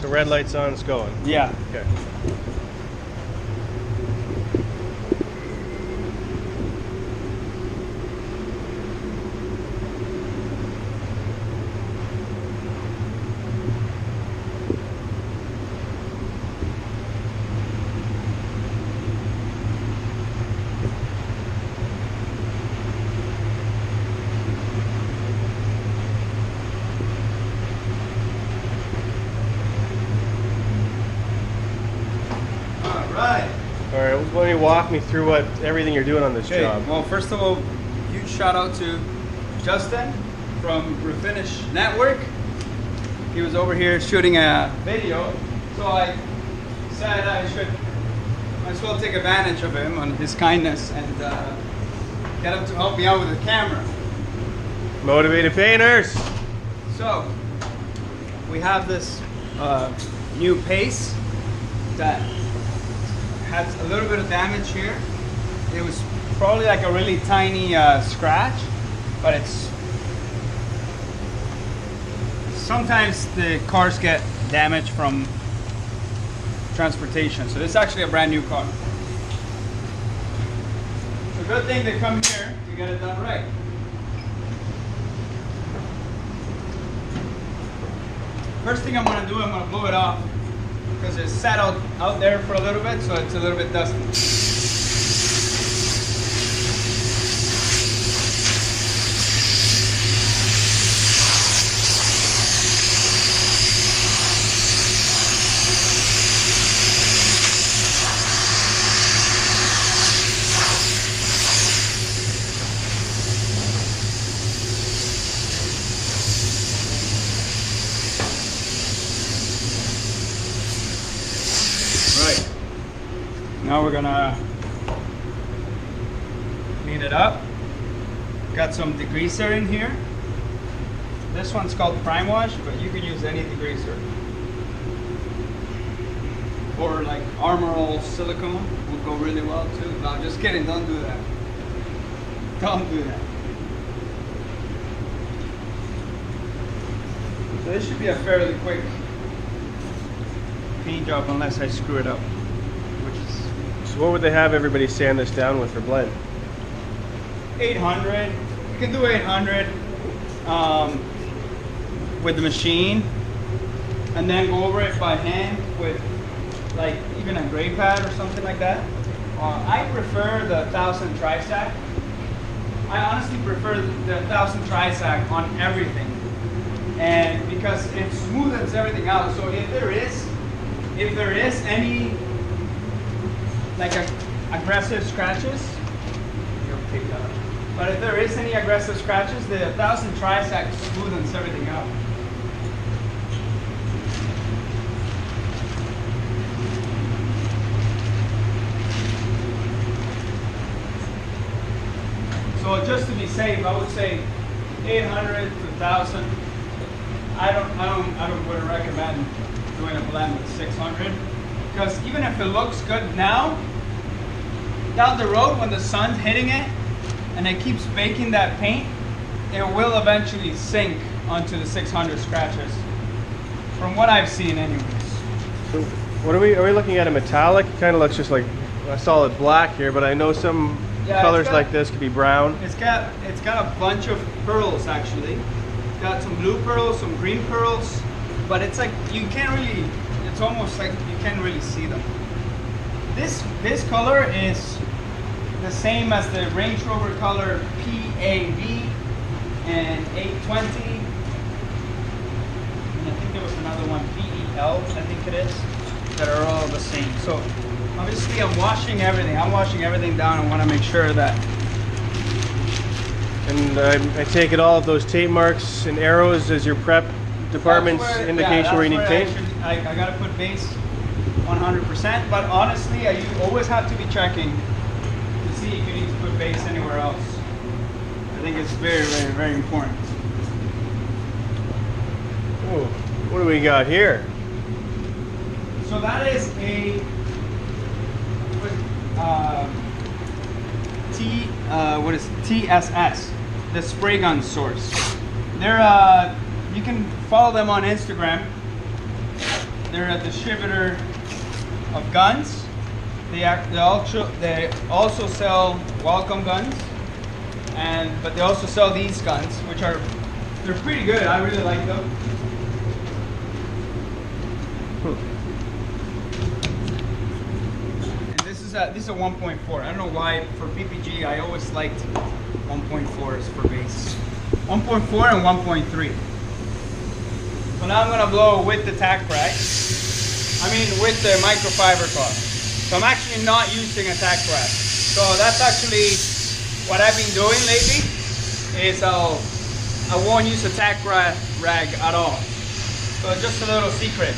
So red light's on, it's going. Yeah. Okay. All right, why don't you walk me through everything you're doing on this job? Well, first of all, huge shout out to Justin from Refinish Network. He was over here shooting a video, so I said I might as well take advantage of him on his kindness and get him to help me out with the camera. Motivated painters. So we have this new pace that has a little bit of damage here. It was probably like a really tiny scratch, but it's sometimes the cars get damaged from transportation. So this is actually a brand new car. It's a good thing they come here to get it done right. First thing I'm going to do, I'm going to blow it off because it's sat out there for a little bit, so it's a little bit dusty. Right. Now we're gonna clean it up. Got some degreaser in here. This one's called Prime Wash, but you can use any degreaser. Or like Armor All silicone would go really well too. No, just kidding, don't do that. Don't do that. So this should be a fairly quick paint job unless I screw it up. So what would they have everybody sand this down with for blend? 800. You can do 800 with the machine, and then go over it by hand with like even a gray pad or something like that. I prefer the 1000 tri-sack. I honestly prefer the 1000 tri-sack on everything, and because it smoothens everything out. So if there is any like aggressive scratches, you'll pick that up. But if there is any aggressive scratches, the 1000 tri-sack smoothens everything out. So just to be safe, I would say 800 to 1000. I wouldn't recommend doing a blend with 600, because even if it looks good now, down the road when the sun's hitting it and it keeps baking that paint, it will eventually sink onto the 600 scratches, from what I've seen anyways. So what are we looking at? A metallic? It kind of looks just like a solid black here, but I know some colors like this could be brown. It's got a bunch of pearls actually. It's got some blue pearls, some green pearls, but it's like you can't really, it's almost like you can't really see them. This color is the same as the Range Rover color PAV and 820. And I think there was another one, PEL, I think it is, that are all the same. So obviously I'm washing everything. I'm washing everything down. I want to make sure that. And I take it all of those tape marks and arrows as your prep department's indication where you need paint? I gotta put base 100%, but honestly, you always have to be checking to see if you need to put base anywhere else. I think it's very, very, very important. Oh, what do we got here? So that is a TSS, the spray gun source. They're you can follow them on Instagram. they're a distributor of guns. They also sell Welcome guns, but they also sell these guns, which they're pretty good. I really like them. And this is a 1.4. I don't know why for PPG I always liked 1.4s for base. 1.4 and 1.3. So now I'm gonna blow with the tack rack. I mean with the microfiber cloth. So I'm actually not using a tack rack. So that's actually what I've been doing lately. Is I won't use a tack rag at all. So just a little secret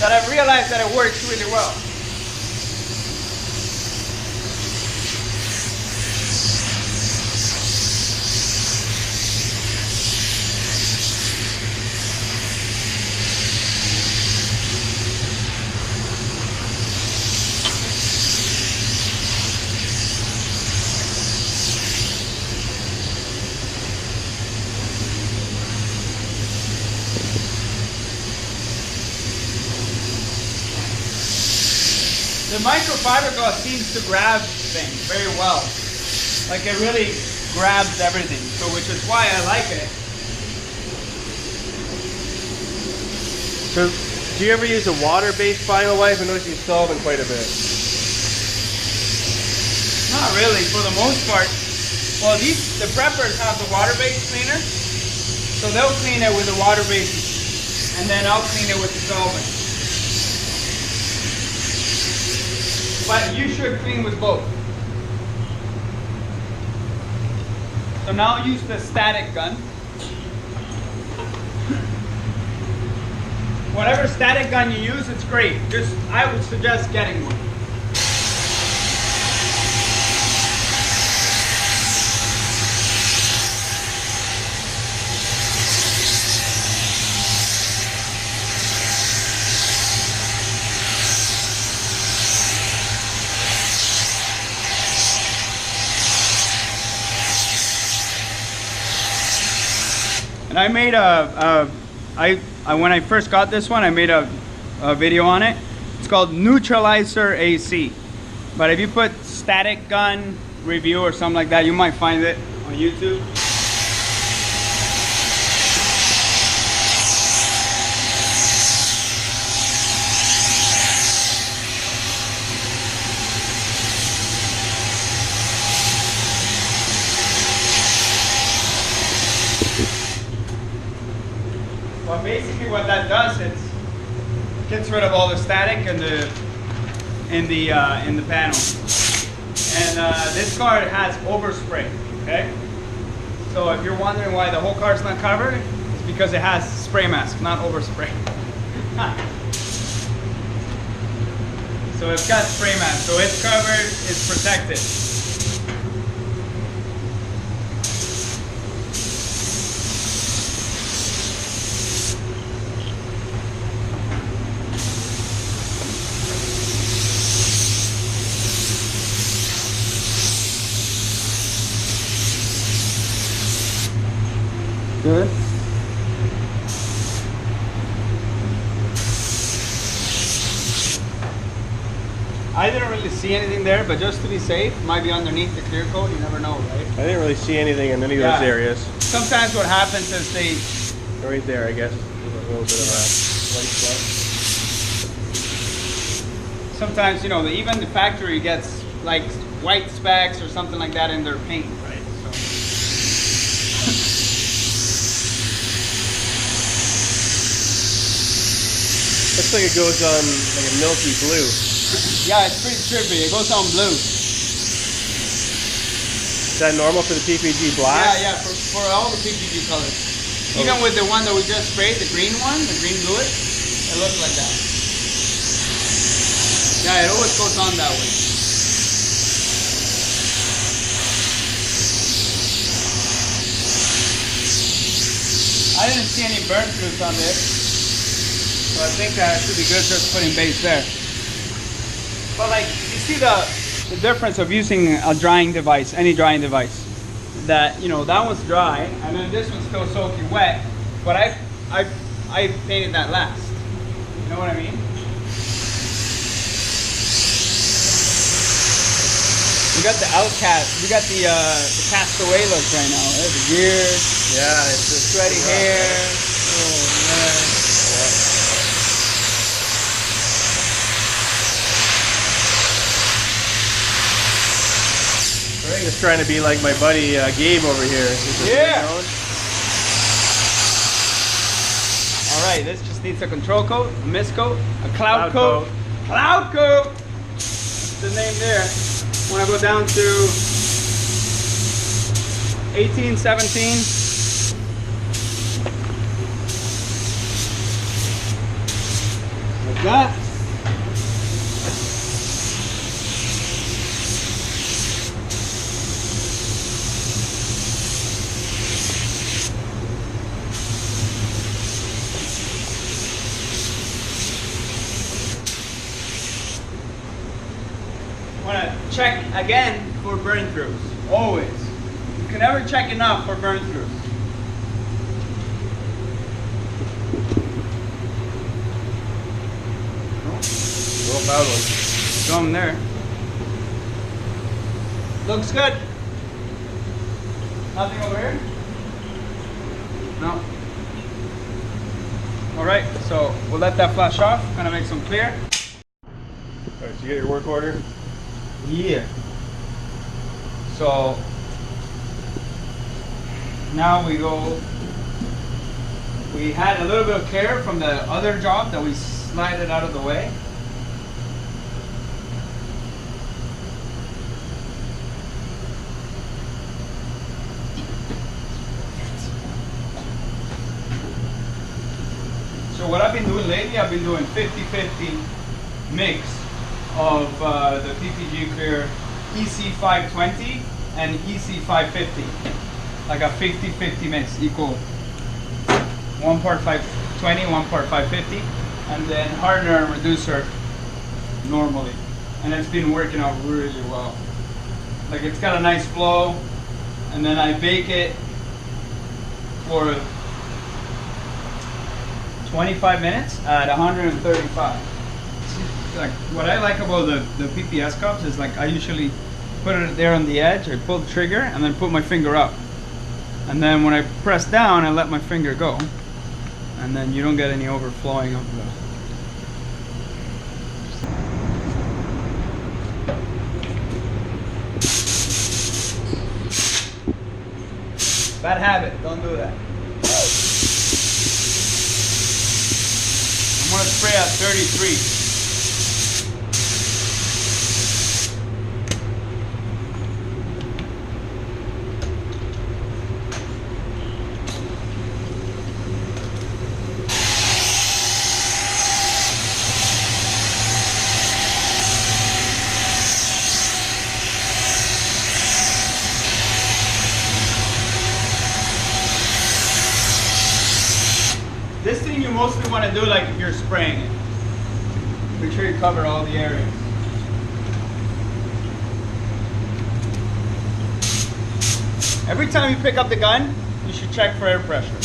that I've realized that it works really well. The microfiber cloth seems to grab things very well. Like it really grabs everything, so which is why I like it. So, do you ever use a water-based final wipe? I notice you solve them quite a bit. Not really, for the most part. Well, the preppers have the water-based cleaner, so they'll clean it with the water-based, and then I'll clean it with the solvent. But you should clean with both. So now I'll use the static gun. Whatever static gun you use, it's great. I would suggest getting one. And I made when I first got this one, I made a video on it. It's called Neutralizer AC. But if you put static gun review or something like that, you might find it on YouTube. Well, basically what that does is gets rid of all the static in the panel. And this car has overspray. Okay. So if you're wondering why the whole car is not covered, it's because it has spray mask, not overspray. So it's got spray mask, so it's covered, it's protected. Good. I didn't really see anything there, but just to be safe, might be underneath the clear coat. You never know, right? I didn't really see anything in any of those areas. Sometimes what happens is right there, I guess. A little bit of a white spot. Sometimes, you know, even the factory gets like white specks or something like that in their paint, right? Looks like it goes on like a milky blue. Yeah, it's pretty trippy. It goes on blue. Is that normal for the PPG black? Yeah, for all the PPG colors. Even with the one that we just sprayed, the green one, the green bluet, it looks like that. Yeah, it always goes on that way. I didn't see any burn throughs on this. So I think that should be good just putting base there. But like, you see the difference of using a drying device, any drying device. That, you know, that one's dry, and then this one's still soaking wet. But I I painted that last. You know what I mean? We got the outcast. We got the castaway look right now. There's the gears. Yeah, it's The sweaty hair. Oh man. Just trying to be like my buddy Gabe over here. Yeah. All right, this just needs a control coat, a mist coat, a cloud coat. Cloud coat. That's the name there. When I go down to 18, 17. Like that. Want to check again for burn throughs. Always. You can never check enough for burn throughs. Real bad one. Show them there. Looks good. Nothing over here? No. Alright, so we'll let that flash off. Gonna make some clear. Alright, so you get your work order? Yeah. So now we go. We had a little bit of care from the other job that we slide it out of the way. So what I've been doing lately, I've been doing 50-50 mix of the PPG Clear EC520 and EC550. Like a 50-50 mix, equal 1 part 520, 1 part 550, and then hardener and reducer normally. And it's been working out really well. Like it's got a nice flow, and then I bake it for 25 minutes at 135. Like what I like about the PPS cups is like I usually put it there on the edge, I pull the trigger and then put my finger up. And then when I press down, I let my finger go. And then you don't get any overflowing of the... Bad habit, don't do that. I'm gonna spray at 33. This thing you mostly want to do like if you're spraying it. Make sure you cover all the areas. Every time you pick up the gun, you should check for air pressure.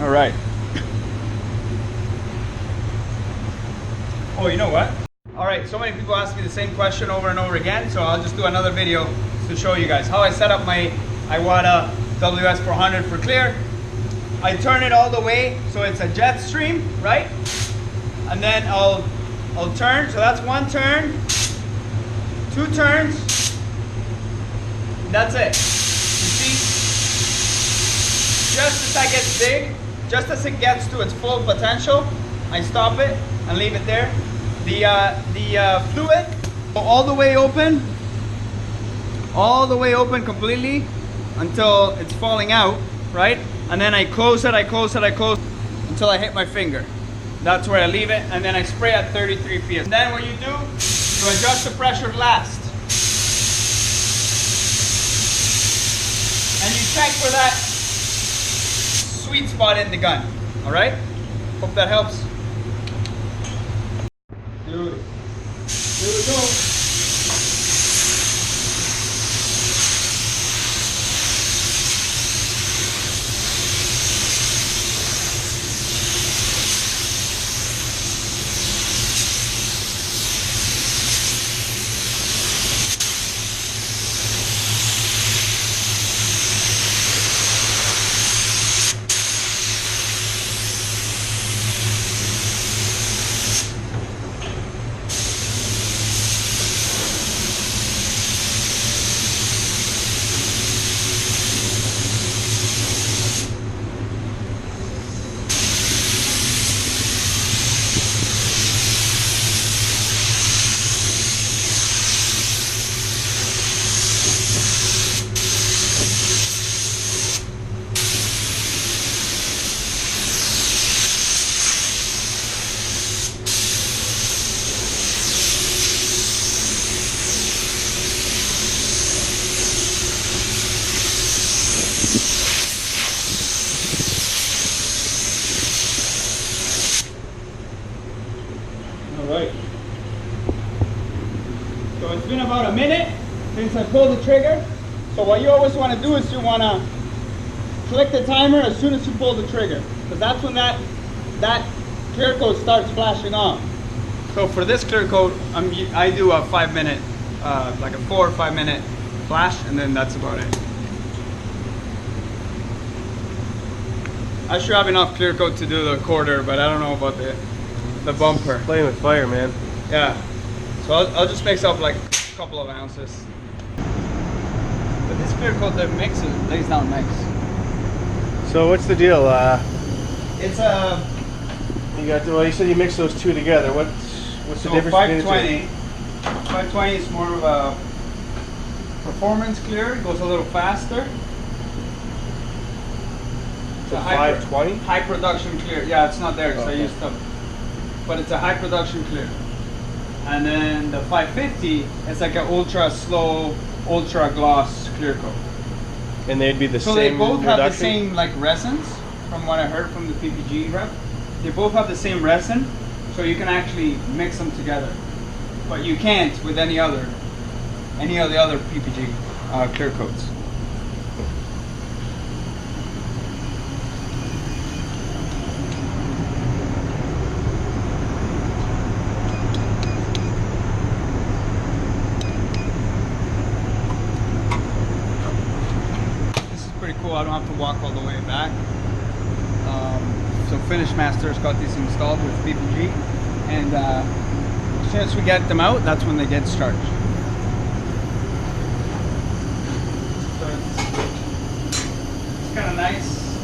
All right. Oh, you know what? All right, so many people ask me the same question over and over again, so I'll just do another video to show you guys how I set up my Iwata WS400 for clear. I turn it all the way so it's a jet stream, right? And then I'll turn, so that's one turn, 2 turns, that's it. You see, just as that gets big, just as it gets to its full potential, I stop it and leave it there. The fluid all the way open completely until it's falling out, right? And then I close it until I hit my finger. That's where I leave it, and then I spray at 33 psi. And then what you do, you adjust the pressure last. And you check for that sweet spot in the gun, all right? Hope that helps. Here we go. since I pulled the trigger, so what you always want to do is you want to click the timer as soon as you pull the trigger, because that's when that clear coat starts flashing on. So for this clear coat, I do a 5 minute, like a 4 or 5 minute flash, and then that's about it. I should have enough clear coat to do the quarter, but I don't know about the bumper. Playing with fire, man. Yeah. So I'll just mix up like a couple of ounces. But this clear coat, the mix lays down nice. So what's the deal? It's a. You got. Well, you said you mix those two together. What's the difference between the 520. 520 is more of a performance clear. It goes a little faster. So 520? High production clear. Yeah, it's not there because Okay. I used to. But it's a high production clear. And then the 550 is like an ultra slow, ultra gloss clear coat. And they'd be the So same they both reduction? have the same like resins, from what I heard from the PPG rep. They both have the same resin, so you can actually mix them together. But you can't with any of the other PPG clear coats. This is pretty cool. I don't have to walk all the way back. So Finish Master's got these installed with PPG, and as soon as we get them out, that's when they get started. So it's kind of nice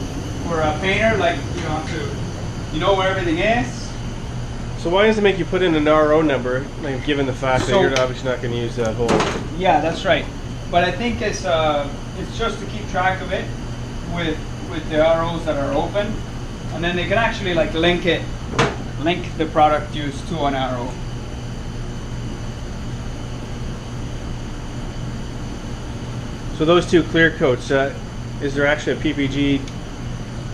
for a painter, like you don't have to, you know where everything is. So why does it make you put in an RO number, like, given the fact that So- you're obviously not going to use that whole... Yeah, that's right. But I think it's just to keep track of it with the ROs that are open, and then they can actually like link the product used to an RO. So those two clear coats, is there actually a PPG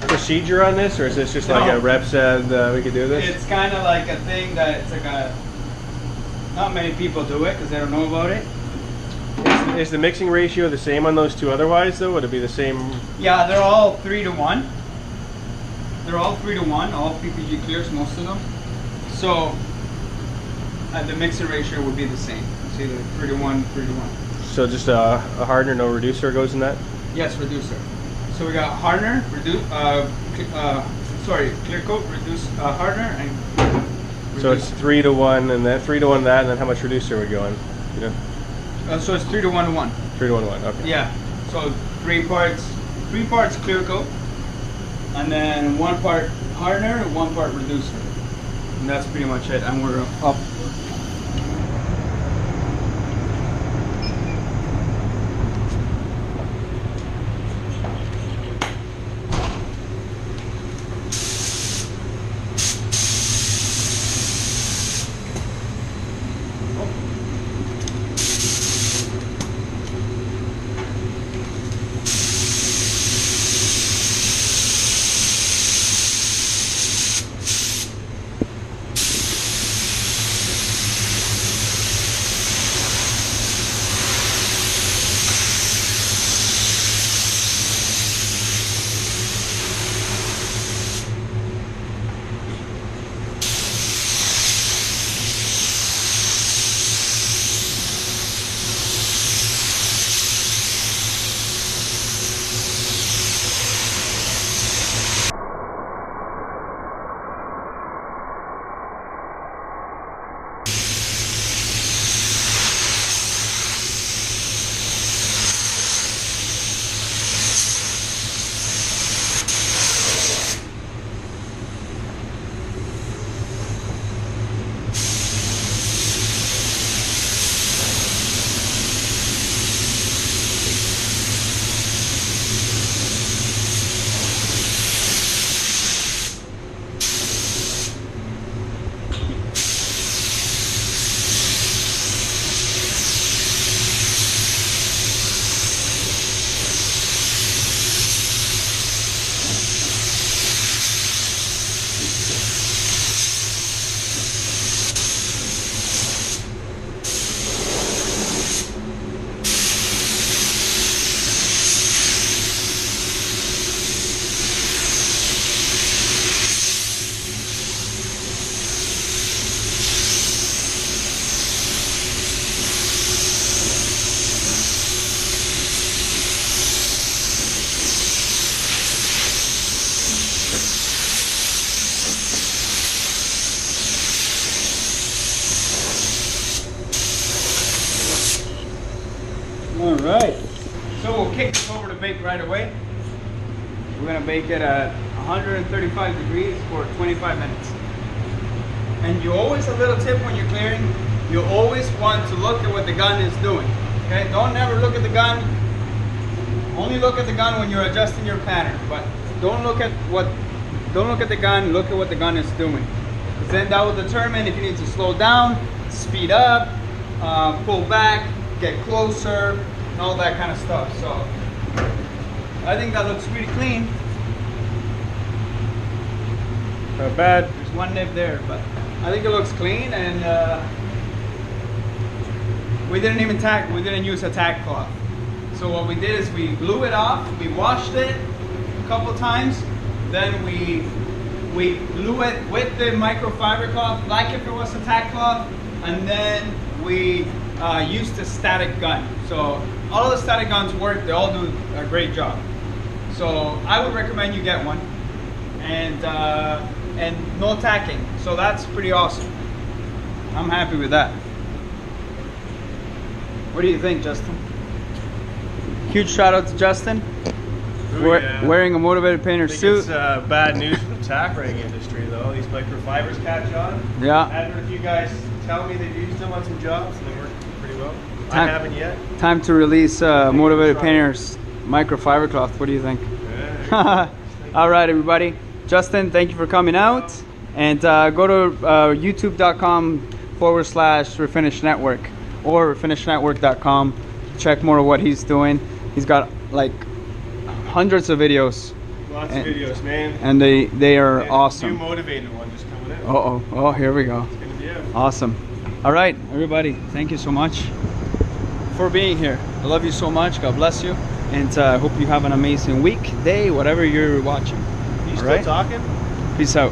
procedure on this, or is this just like No. a rep said we could do this? It's kind of like a thing that it's like not many people do it because they don't know about it. Is the mixing ratio the same on those two otherwise, though? Would it be the same? Yeah, they're all 3-to-1. They're all 3-to-1, all PPG clears, most of them. So the mixing ratio would be the same. It's either 3-to-1, 3-to-1. So just a hardener, no reducer goes in that? Yes, reducer. So we got hardener, clear coat, reduce hardener, and So it's 3-to-1, and then 3-to-1 that, and then how much reducer would go in? You know, so it's 3-to-1-to-1. 3-to-1-1. Okay. Yeah. So three parts clear coat, and then 1 part hardener, 1 part reducer, and that's pretty much it. And we're up. All right. So we'll kick this over to bake right away. We're gonna bake it at 135 degrees for 25 minutes. And you always, a little tip when you're clearing, you always want to look at what the gun is doing. Okay, don't ever look at the gun. Only look at the gun when you're adjusting your pattern. But don't look at the gun. Look at what the gun is doing. Because then that will determine if you need to slow down, speed up, pull back, get closer, and all that kind of stuff. So I think that looks pretty clean. Not bad. There's one nib there, but I think it looks clean. And we didn't even tack. We didn't use a tack cloth. So what we did is we blew it off. We washed it a couple times. Then we blew it with the microfiber cloth, like if it was a tack cloth, and then we used a static gun. So all of the static guns work. They all do a great job. So I would recommend you get one, and no tacking. So that's pretty awesome. I'm happy with that. What do you think, Justin? Huge shout out to Justin. Wearing a motivated painter suit. It's bad news for the tack ring industry, though. These microfibers catch on. Yeah. I haven't heard you guys tell me they've used them on some jobs and they work pretty well. I haven't yet. Time to release motivated painters microfiber cloth. What do you think? Yeah. All right, everybody. Justin, thank you for coming out. And go to youtube.com/Refinish Network or refinishnetwork.com. Check more of what he's doing. He's got like hundreds of videos. Lots of videos, man. And they are awesome. New motivated one just coming in. Oh, here we go. It's gonna be out. Awesome. All right, everybody. Thank you so much for being here. I love you so much. God bless you. And I hope you have an amazing week, day, whatever you're watching. You All still right? talking? Peace out.